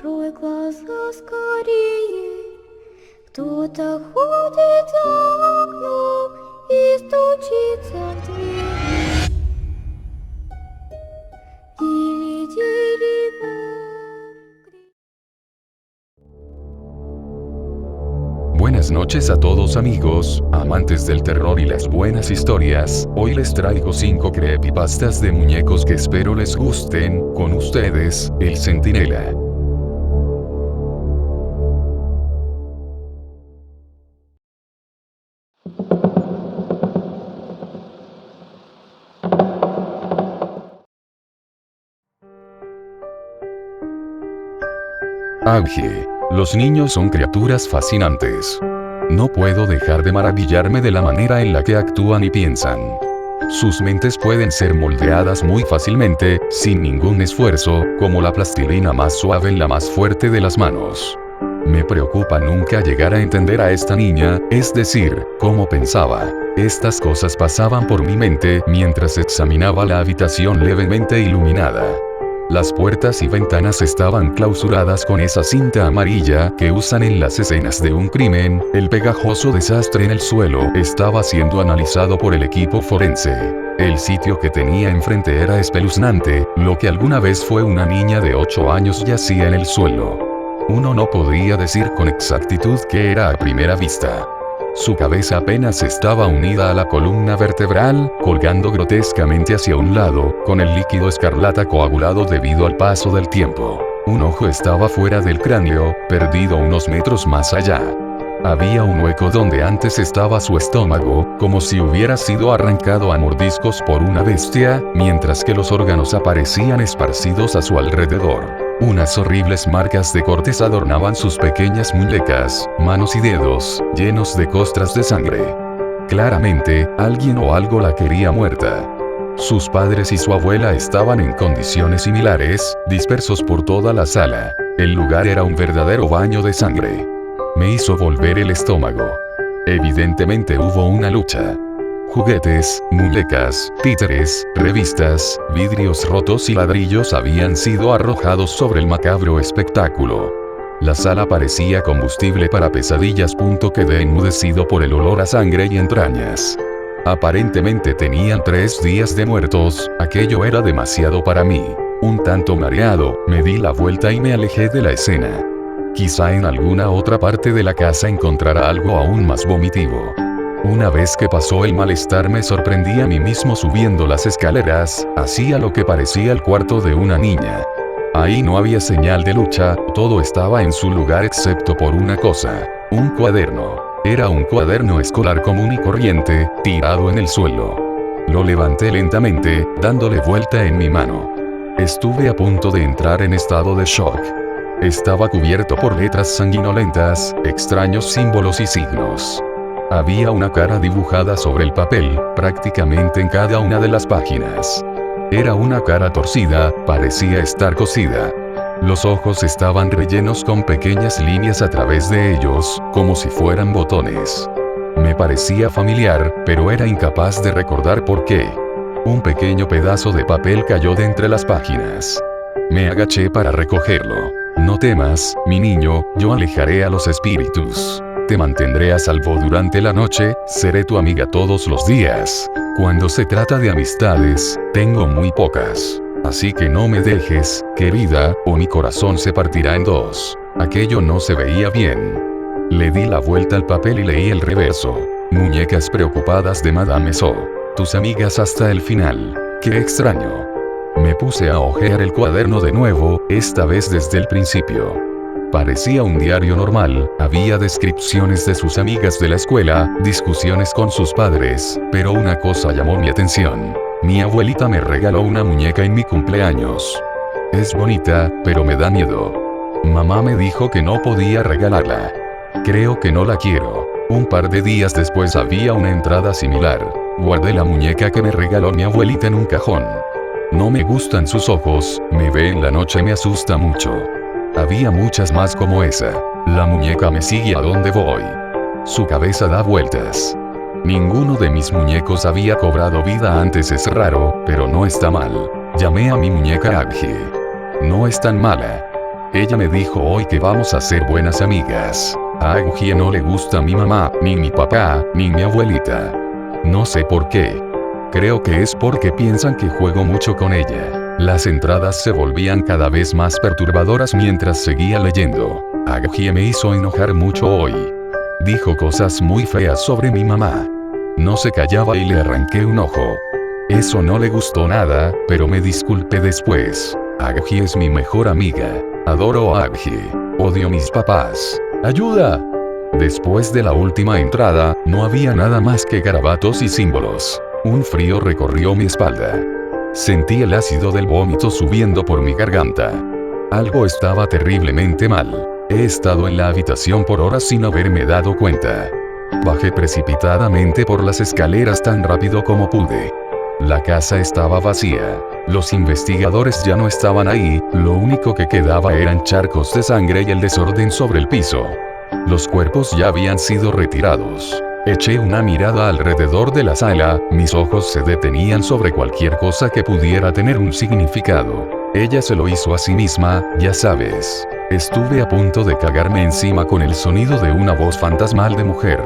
Открой глаза скорее, кто-то ходит за окном и стучится в дверь. Buenas noches a todos amigos, amantes del terror y las buenas historias. Hoy les traigo 5 creepypastas de muñecos que espero les gusten. Con ustedes, el Centinela. Auge. Los niños son criaturas fascinantes. No puedo dejar de maravillarme de la manera en la que actúan y piensan. Sus mentes pueden ser moldeadas muy fácilmente, sin ningún esfuerzo, como la plastilina más suave en la más fuerte de las manos. Me preocupa nunca llegar a entender a esta niña, es decir, cómo pensaba. Estas cosas pasaban por mi mente mientras examinaba la habitación levemente iluminada. Las puertas y ventanas estaban clausuradas con esa cinta amarilla que usan en las escenas de un crimen. El pegajoso desastre en el suelo estaba siendo analizado por el equipo forense. El sitio que tenía enfrente era espeluznante. Lo que alguna vez fue una niña de 8 años yacía en el suelo. Uno no podía decir con exactitud qué era a primera vista. Su cabeza apenas estaba unida a la columna vertebral, colgando grotescamente hacia un lado, con el líquido escarlata coagulado debido al paso del tiempo. Un ojo estaba fuera del cráneo, perdido unos metros más allá. Había un hueco donde antes estaba su estómago, como si hubiera sido arrancado a mordiscos por una bestia, mientras que los órganos aparecían esparcidos a su alrededor. Unas horribles marcas de cortes adornaban sus pequeñas muñecas, manos y dedos, llenos de costras de sangre. Claramente, alguien o algo la quería muerta. Sus padres y su abuela estaban en condiciones similares, dispersos por toda la sala. El lugar era un verdadero baño de sangre. Me hizo volver el estómago. Evidentemente hubo una lucha. Juguetes, muñecas, títeres, revistas, vidrios rotos y ladrillos habían sido arrojados sobre el macabro espectáculo. La sala parecía combustible para pesadillas. Quedé enmudecido por el olor a sangre y entrañas. Aparentemente tenían 3 días de muertos. Aquello era demasiado para mí. Un tanto mareado, me di la vuelta y me alejé de la escena. Quizá en alguna otra parte de la casa encontrara algo aún más vomitivo. Una vez que pasó el malestar me sorprendí a mí mismo subiendo las escaleras, hacia lo que parecía el cuarto de una niña. Ahí no había señal de lucha, todo estaba en su lugar excepto por una cosa: un cuaderno. Era un cuaderno escolar común y corriente, tirado en el suelo. Lo levanté lentamente, dándole vuelta en mi mano. Estuve a punto de entrar en estado de shock. Estaba cubierto por letras sanguinolentas, extraños símbolos y signos. Había una cara dibujada sobre el papel, prácticamente en cada una de las páginas. Era una cara torcida, parecía estar cosida. Los ojos estaban rellenos con pequeñas líneas a través de ellos, como si fueran botones. Me parecía familiar, pero era incapaz de recordar por qué. Un pequeño pedazo de papel cayó de entre las páginas. Me agaché para recogerlo. No temas, mi niño, yo alejaré a los espíritus. Te mantendré a salvo durante la noche, seré tu amiga todos los días. Cuando se trata de amistades, tengo muy pocas. Así que no me dejes, querida, o mi corazón se partirá en 2. Aquello no se veía bien. Le di la vuelta al papel y leí el reverso. Muñecas preocupadas de Madame So. Tus amigas hasta el final. ¡Qué extraño! Me puse a hojear el cuaderno de nuevo, esta vez desde el principio. Parecía un diario normal, había descripciones de sus amigas de la escuela, discusiones con sus padres, pero una cosa llamó mi atención. Mi abuelita me regaló una muñeca en mi cumpleaños. Es bonita, pero me da miedo. Mamá me dijo que no podía regalarla. Creo que no la quiero. Un par de días después había una entrada similar. Guardé la muñeca que me regaló mi abuelita en un cajón. No me gustan sus ojos, me ve en la noche y me asusta mucho. Había muchas más como esa. La muñeca me sigue a donde voy. Su cabeza da vueltas. Ninguno de mis muñecos había cobrado vida antes. Es raro, pero no está mal. Llamé a mi muñeca Aggie. No es tan mala. Ella me dijo hoy que vamos a ser buenas amigas. A Aguji no le gusta mi mamá, ni mi papá, ni mi abuelita. No sé por qué. Creo que es porque piensan que juego mucho con ella. Las entradas se volvían cada vez más perturbadoras mientras seguía leyendo. Aguji me hizo enojar mucho hoy. Dijo cosas muy feas sobre mi mamá. No se callaba y le arranqué un ojo. Eso no le gustó nada, pero me disculpé después. Aguji es mi mejor amiga. Adoro a Aguji. Odio a mis papás. ¡Ayuda! Después de la última entrada, no había nada más que garabatos y símbolos. Un frío recorrió mi espalda. Sentí el ácido del vómito subiendo por mi garganta. Algo estaba terriblemente mal. He estado en la habitación por horas sin haberme dado cuenta. Bajé precipitadamente por las escaleras tan rápido como pude. La casa estaba vacía. Los investigadores ya no estaban ahí, lo único que quedaba eran charcos de sangre y el desorden sobre el piso. Los cuerpos ya habían sido retirados. Eché una mirada alrededor de la sala, mis ojos se detenían sobre cualquier cosa que pudiera tener un significado. Ella se lo hizo a sí misma, ya sabes. Estuve a punto de cagarme encima con el sonido de una voz fantasmal de mujer.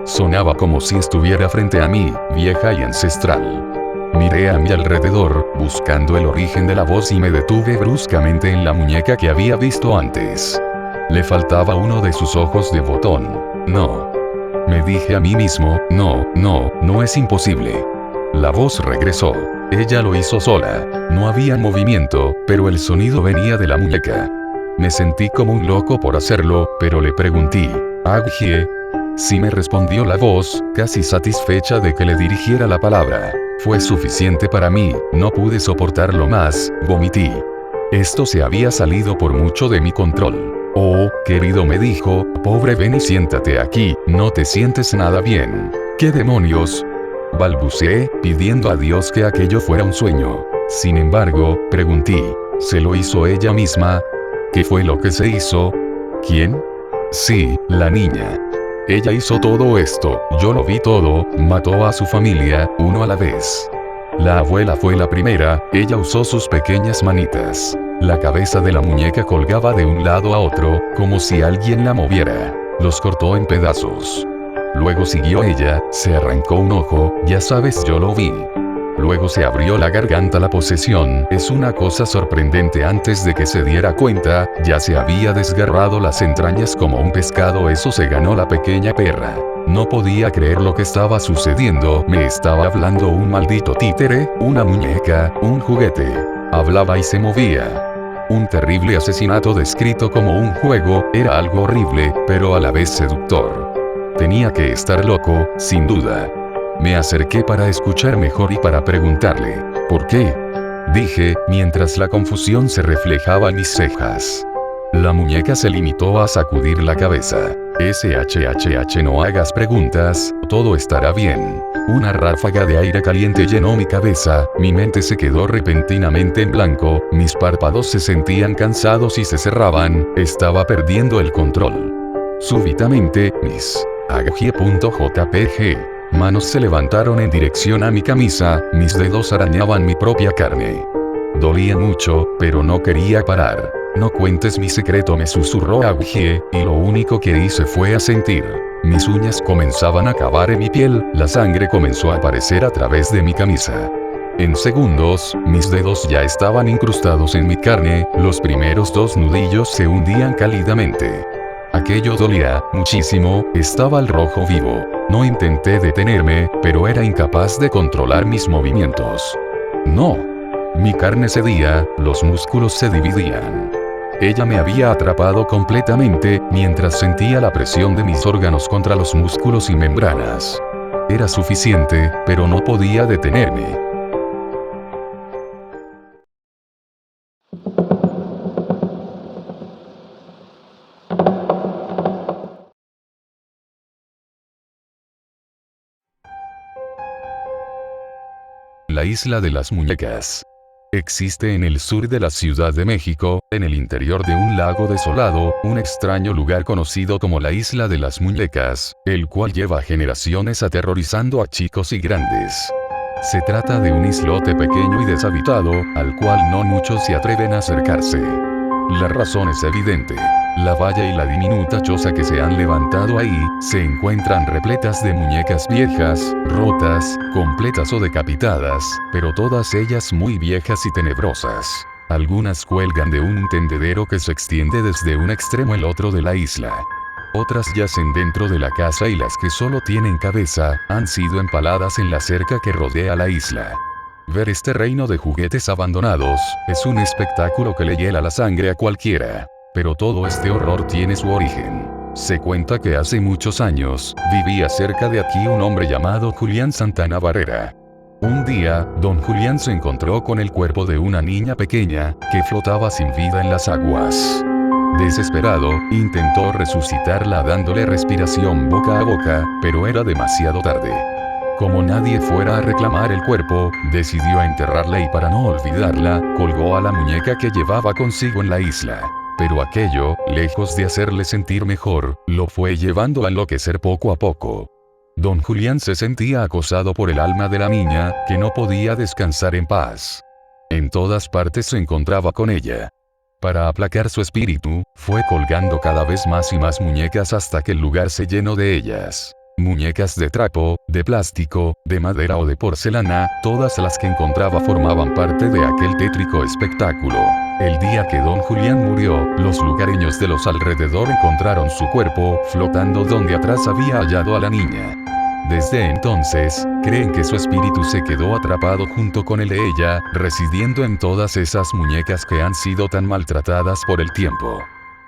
Sonaba como si estuviera frente a mí, vieja y ancestral. Miré a mi alrededor, buscando el origen de la voz y me detuve bruscamente en la muñeca que había visto antes. Le faltaba uno de sus ojos de botón. No. Me dije a mí mismo, no es imposible. La voz regresó. Ella lo hizo sola. No había movimiento, pero el sonido venía de la muñeca. Me sentí como un loco por hacerlo, pero le pregunté, ¿Aguji? Sí, me respondió la voz, casi satisfecha de que le dirigiera la palabra. Fue suficiente para mí, no pude soportarlo más, vomité. Esto se había salido por mucho de mi control. Oh, querido, me dijo, pobre, ven y siéntate aquí, no te sientes nada bien. ¿Qué demonios? Balbuceé, pidiendo a Dios que aquello fuera un sueño. Sin embargo, pregunté, ¿se lo hizo ella misma? ¿Qué fue lo que se hizo? ¿Quién? Sí, la niña. Ella hizo todo esto, yo lo vi todo, mató a su familia, uno a la vez. La abuela fue la primera, ella usó sus pequeñas manitas. La cabeza de la muñeca colgaba de un lado a otro, como si alguien la moviera. Los cortó en pedazos. Luego siguió ella, se arrancó un ojo, ya sabes, yo lo vi. Luego se abrió la garganta. La posesión es una cosa sorprendente. Antes de que se diera cuenta, ya se había desgarrado las entrañas como un pescado. Eso se ganó la pequeña perra. No podía creer lo que estaba sucediendo. Me estaba hablando un maldito títere, una muñeca, un juguete. Hablaba y se movía. Un terrible asesinato descrito como un juego, era algo horrible, pero a la vez seductor. Tenía que estar loco, sin duda. Me acerqué para escuchar mejor y para preguntarle, ¿por qué? Dije, mientras la confusión se reflejaba en mis cejas. La muñeca se limitó a sacudir la cabeza. SHHH, no hagas preguntas, todo estará bien. Una ráfaga de aire caliente llenó mi cabeza, mi mente se quedó repentinamente en blanco, mis párpados se sentían cansados y se cerraban, estaba perdiendo el control. Súbitamente, mis AG.jpg manos se levantaron en dirección a mi camisa, mis dedos arañaban mi propia carne. Dolía mucho, pero no quería parar. No cuentes mi secreto, me susurró Aguji, y lo único que hice fue asentir. Mis uñas comenzaban a cavar en mi piel, la sangre comenzó a aparecer a través de mi camisa. En segundos, mis dedos ya estaban incrustados en mi carne, los primeros 2 nudillos se hundían cálidamente. Aquello dolía muchísimo, estaba al rojo vivo. No intenté detenerme, pero era incapaz de controlar mis movimientos. No. Mi carne cedía, los músculos se dividían. Ella me había atrapado completamente, mientras sentía la presión de mis órganos contra los músculos y membranas. Era suficiente, pero no podía detenerme. La isla de las muñecas. Existe en el sur de la Ciudad de México, en el interior de un lago desolado, un extraño lugar conocido como la Isla de las Muñecas, el cual lleva generaciones aterrorizando a chicos y grandes. Se trata de un islote pequeño y deshabitado, al cual no muchos se atreven a acercarse. La razón es evidente. La valla y la diminuta choza que se han levantado ahí, se encuentran repletas de muñecas viejas, rotas, completas o decapitadas, pero todas ellas muy viejas y tenebrosas. Algunas cuelgan de un tendedero que se extiende desde un extremo al otro de la isla. Otras yacen dentro de la casa y las que solo tienen cabeza, han sido empaladas en la cerca que rodea la isla. Ver este reino de juguetes abandonados, es un espectáculo que le hiela la sangre a cualquiera. Pero todo este horror tiene su origen. Se cuenta que hace muchos años, vivía cerca de aquí un hombre llamado Julián Santana Barrera. Un día, don Julián se encontró con el cuerpo de una niña pequeña, que flotaba sin vida en las aguas. Desesperado, intentó resucitarla dándole respiración boca a boca, pero era demasiado tarde. Como nadie fuera a reclamar el cuerpo, decidió enterrarla y para no olvidarla, colgó a la muñeca que llevaba consigo en la isla. Pero aquello, lejos de hacerle sentir mejor, lo fue llevando a enloquecer poco a poco. Don Julián se sentía acosado por el alma de la niña, que no podía descansar en paz. En todas partes se encontraba con ella. Para aplacar su espíritu, fue colgando cada vez más y más muñecas hasta que el lugar se llenó de ellas. Muñecas de trapo, de plástico, de madera o de porcelana, todas las que encontraba formaban parte de aquel tétrico espectáculo. El día que don Julián murió, los lugareños de los alrededor encontraron su cuerpo, flotando donde atrás había hallado a la niña. Desde entonces, creen que su espíritu se quedó atrapado junto con el de ella, residiendo en todas esas muñecas que han sido tan maltratadas por el tiempo.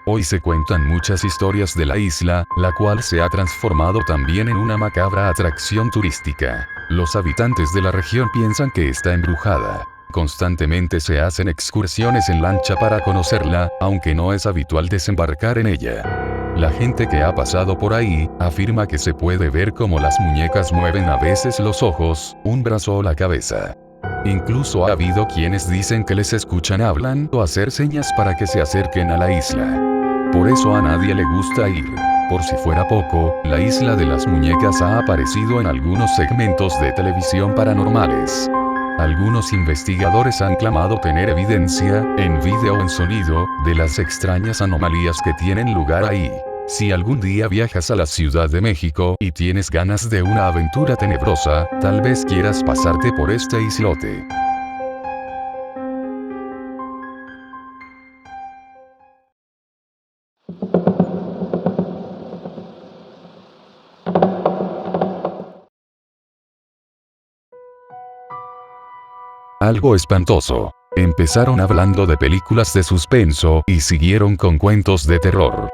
Hoy se cuentan muchas historias de la isla, la cual se ha transformado también en una macabra atracción turística. Los habitantes de la región piensan que está embrujada. Constantemente se hacen excursiones en lancha para conocerla, aunque no es habitual desembarcar en ella. La gente que ha pasado por ahí, afirma que se puede ver cómo las muñecas mueven a veces los ojos, un brazo o la cabeza. Incluso ha habido quienes dicen que les escuchan hablar o hacer señas para que se acerquen a la isla. Por eso a nadie le gusta ir. Por si fuera poco, la isla de las muñecas ha aparecido en algunos segmentos de televisión paranormales. Algunos investigadores han clamado tener evidencia, en vídeo o en sonido, de las extrañas anomalías que tienen lugar ahí. Si algún día viajas a la Ciudad de México y tienes ganas de una aventura tenebrosa, tal vez quieras pasarte por este islote. Algo espantoso. Empezaron hablando de películas de suspenso y siguieron con cuentos de terror.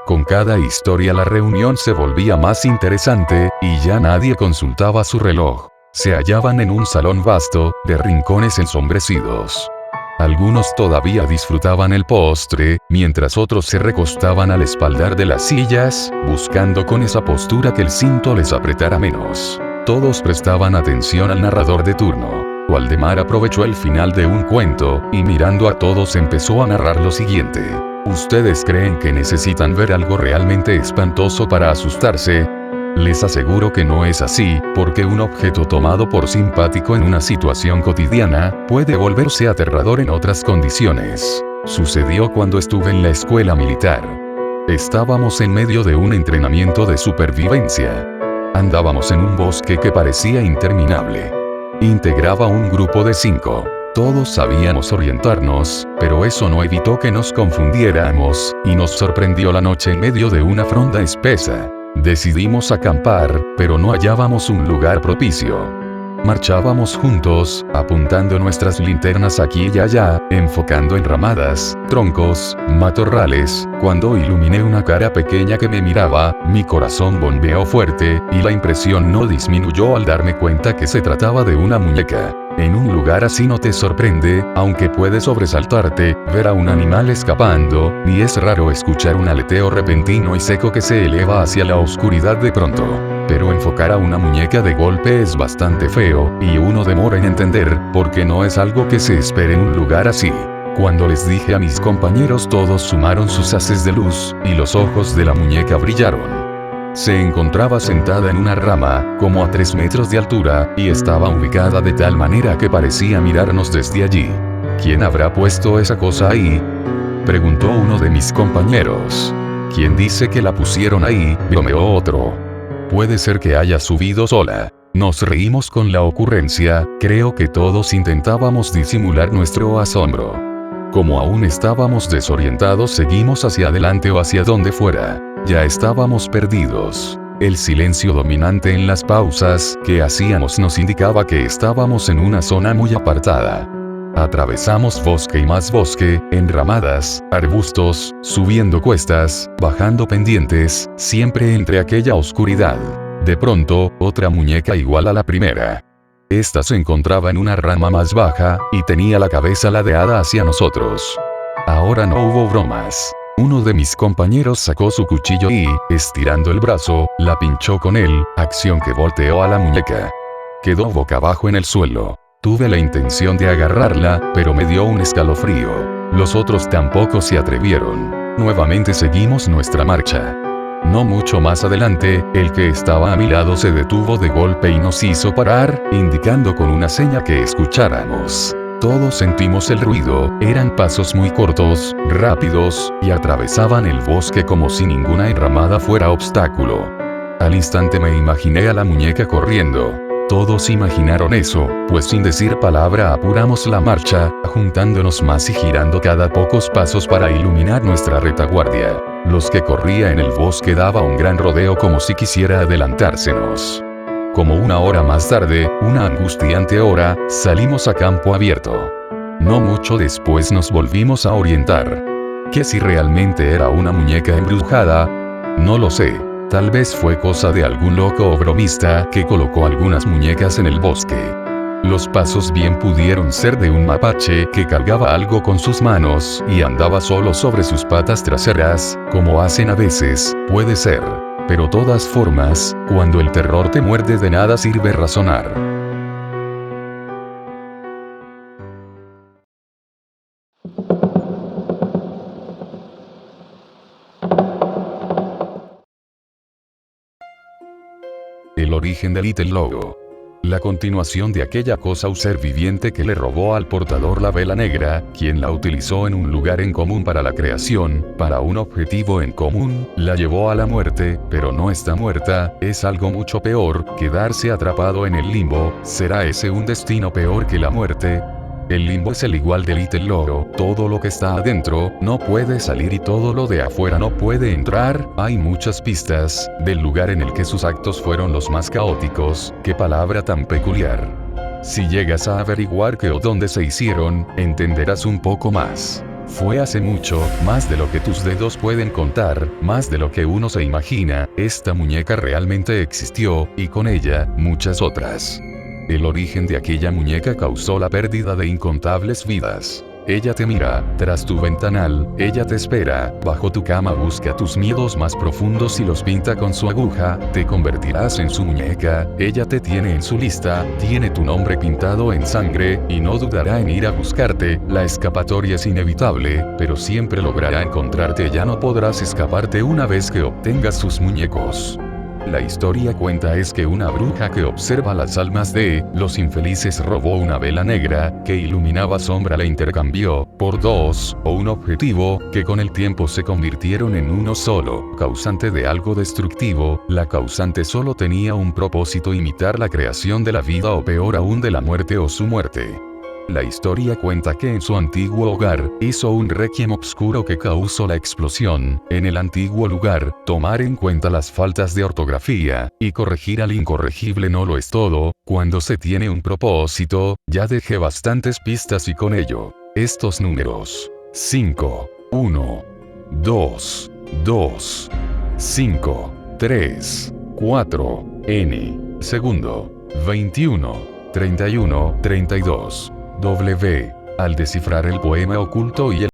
Con cada historia la reunión se volvía más interesante, y ya nadie consultaba su reloj. Se hallaban en un salón vasto, de rincones ensombrecidos. Algunos todavía disfrutaban el postre, mientras otros se recostaban al espaldar de las sillas, buscando con esa postura que el cinto les apretara menos. Todos prestaban atención al narrador de turno. Waldemar aprovechó el final de un cuento, y mirando a todos empezó a narrar lo siguiente. ¿Ustedes creen que necesitan ver algo realmente espantoso para asustarse? Les aseguro que no es así, porque un objeto tomado por simpático en una situación cotidiana, puede volverse aterrador en otras condiciones. Sucedió cuando estuve en la escuela militar. Estábamos en medio de un entrenamiento de supervivencia. Andábamos en un bosque que parecía interminable. Integraba un grupo de 5. Todos sabíamos orientarnos, pero eso no evitó que nos confundiéramos, y nos sorprendió la noche en medio de una fronda espesa. Decidimos acampar, pero no hallábamos un lugar propicio. Marchábamos juntos, apuntando nuestras linternas aquí y allá, enfocando en ramadas, troncos, matorrales. Cuando iluminé una cara pequeña que me miraba, mi corazón bombeó fuerte, y la impresión no disminuyó al darme cuenta que se trataba de una muñeca. En un lugar así no te sorprende, aunque puede sobresaltarte, ver a un animal escapando, ni es raro escuchar un aleteo repentino y seco que se eleva hacia la oscuridad de pronto. Pero enfocar a una muñeca de golpe es bastante feo, y uno demora en entender, porque no es algo que se espere en un lugar así. Cuando les dije a mis compañeros, todos sumaron sus haces de luz, y los ojos de la muñeca brillaron. Se encontraba sentada en una rama, como a 3 metros de altura, y estaba ubicada de tal manera que parecía mirarnos desde allí. ¿Quién habrá puesto esa cosa ahí? preguntó uno de mis compañeros. ¿Quién dice que la pusieron ahí?, bromeó otro. Puede ser que haya subido sola. Nos reímos con la ocurrencia, creo que todos intentábamos disimular nuestro asombro. Como aún estábamos desorientados, seguimos hacia adelante o hacia donde fuera. Ya estábamos perdidos. El silencio dominante en las pausas que hacíamos nos indicaba que estábamos en una zona muy apartada. Atravesamos bosque y más bosque, enramadas, arbustos, subiendo cuestas, bajando pendientes, siempre entre aquella oscuridad. De pronto, otra muñeca igual a la primera. Esta se encontraba en una rama más baja, y tenía la cabeza ladeada hacia nosotros. Ahora no hubo bromas. Uno de mis compañeros sacó su cuchillo y, estirando el brazo, la pinchó con él, acción que volteó a la muñeca. Quedó boca abajo en el suelo. Tuve la intención de agarrarla, pero me dio un escalofrío. Los otros tampoco se atrevieron. Nuevamente seguimos nuestra marcha. No mucho más adelante, el que estaba a mi lado se detuvo de golpe y nos hizo parar, indicando con una seña que escucháramos. Todos sentimos el ruido, eran pasos muy cortos, rápidos, y atravesaban el bosque como si ninguna enramada fuera obstáculo. Al instante me imaginé a la muñeca corriendo. Todos imaginaron eso, pues sin decir palabra apuramos la marcha, juntándonos más y girando cada pocos pasos para iluminar nuestra retaguardia. Los que corría en el bosque daba un gran rodeo como si quisiera adelantársenos. Como una hora más tarde, una angustiante hora, salimos a campo abierto. No mucho después nos volvimos a orientar. ¿Qué si realmente era una muñeca embrujada? No lo sé. Tal vez fue cosa de algún loco o bromista que colocó algunas muñecas en el bosque. Los pasos bien pudieron ser de un mapache que cargaba algo con sus manos y andaba solo sobre sus patas traseras, como hacen a veces, puede ser. Pero todas formas, cuando el terror te muerde de nada sirve razonar. El origen del Little Logo. La continuación de aquella cosa o ser viviente que le robó al portador la vela negra, quien la utilizó en un lugar en común para la creación, para un objetivo en común, la llevó a la muerte, pero no está muerta, es algo mucho peor, quedarse atrapado en el limbo. ¿Será ese un destino peor que la muerte? El limbo es el igual del Little Loro, todo lo que está adentro, no puede salir y todo lo de afuera no puede entrar. Hay muchas pistas, del lugar en el que sus actos fueron los más caóticos, qué palabra tan peculiar. Si llegas a averiguar qué o dónde se hicieron, entenderás un poco más. Fue hace mucho, más de lo que tus dedos pueden contar, más de lo que uno se imagina, esta muñeca realmente existió, y con ella, muchas otras. El origen de aquella muñeca causó la pérdida de incontables vidas. Ella te mira, tras tu ventanal, ella te espera, bajo tu cama busca tus miedos más profundos y los pinta con su aguja, te convertirás en su muñeca, ella te tiene en su lista, tiene tu nombre pintado en sangre, y no dudará en ir a buscarte. La escapatoria es inevitable, pero siempre logrará encontrarte. Ya no podrás escaparte una vez que obtengas sus muñecos. La historia cuenta es que una bruja que observa las almas de los infelices robó una vela negra que iluminaba sombra, la intercambió por dos, o un objetivo, que con el tiempo se convirtieron en uno solo, causante de algo destructivo. La causante solo tenía un propósito: imitar la creación de la vida o peor aún de la muerte o su muerte. La historia cuenta que en su antiguo hogar, hizo un requiem obscuro que causó la explosión. En el antiguo lugar, tomar en cuenta las faltas de ortografía, y corregir al incorregible no lo es todo. Cuando se tiene un propósito, ya dejé bastantes pistas y con ello, estos números: 5, 1, 2, 2, 5, 3, 4, N, segundo, 21, 31, 32. W. Al descifrar el poema oculto y el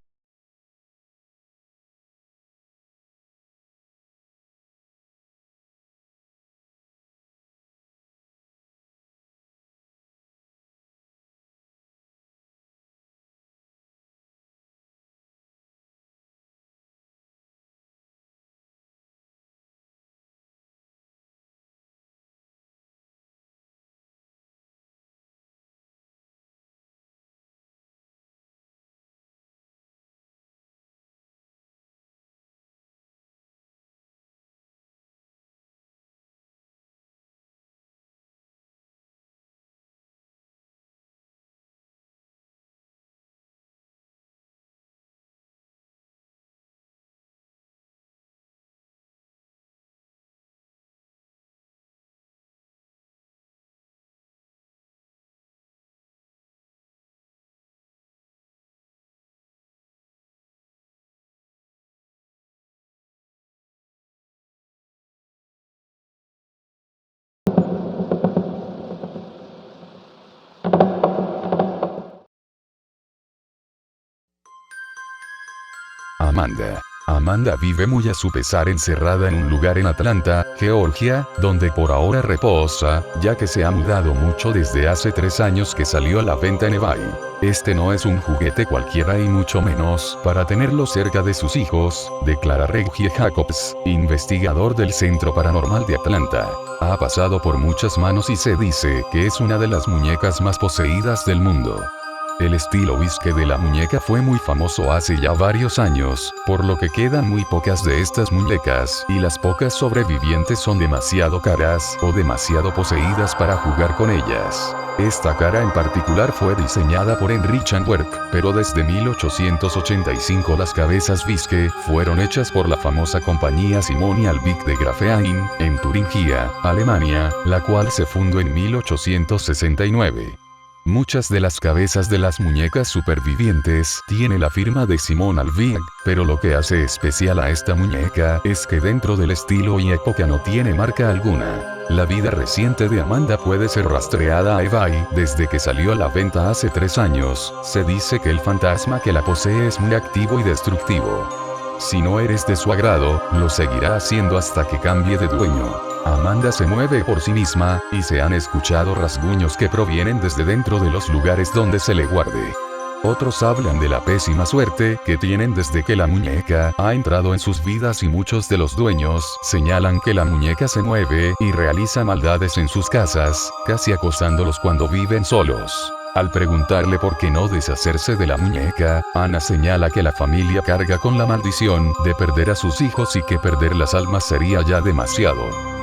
Amanda vive muy a su pesar encerrada en un lugar en Atlanta, Georgia, donde por ahora reposa, ya que se ha mudado mucho desde hace 3 años que salió a la venta en eBay. Este no es un juguete cualquiera y mucho menos para tenerlo cerca de sus hijos, declara Reggie Jacobs, investigador del Centro Paranormal de Atlanta. Ha pasado por muchas manos y se dice que es una de las muñecas más poseídas del mundo. El estilo whiskey de la muñeca fue muy famoso hace ya varios años, por lo que quedan muy pocas de estas muñecas, y las pocas sobrevivientes son demasiado caras o demasiado poseídas para jugar con ellas. Esta cara en particular fue diseñada por Heinrich Werk, pero desde 1885 las cabezas whiskey fueron hechas por la famosa compañía Simon Albig de Grafein, en Turingia, Alemania, la cual se fundó en 1869. Muchas de las cabezas de las muñecas supervivientes tiene la firma de Simon Albig, pero lo que hace especial a esta muñeca es que dentro del estilo y época no tiene marca alguna. La vida reciente de Amanda puede ser rastreada a eBay desde que salió a la venta hace 3 años. Se dice que el fantasma que la posee es muy activo y destructivo. Si no eres de su agrado, lo seguirá haciendo hasta que cambie de dueño. Amanda se mueve por sí misma, y se han escuchado rasguños que provienen desde dentro de los lugares donde se le guarde. Otros hablan de la pésima suerte que tienen desde que la muñeca ha entrado en sus vidas y muchos de los dueños señalan que la muñeca se mueve y realiza maldades en sus casas, casi acosándolos cuando viven solos. Al preguntarle por qué no deshacerse de la muñeca, Ana señala que la familia carga con la maldición de perder a sus hijos y que perder las almas sería ya demasiado.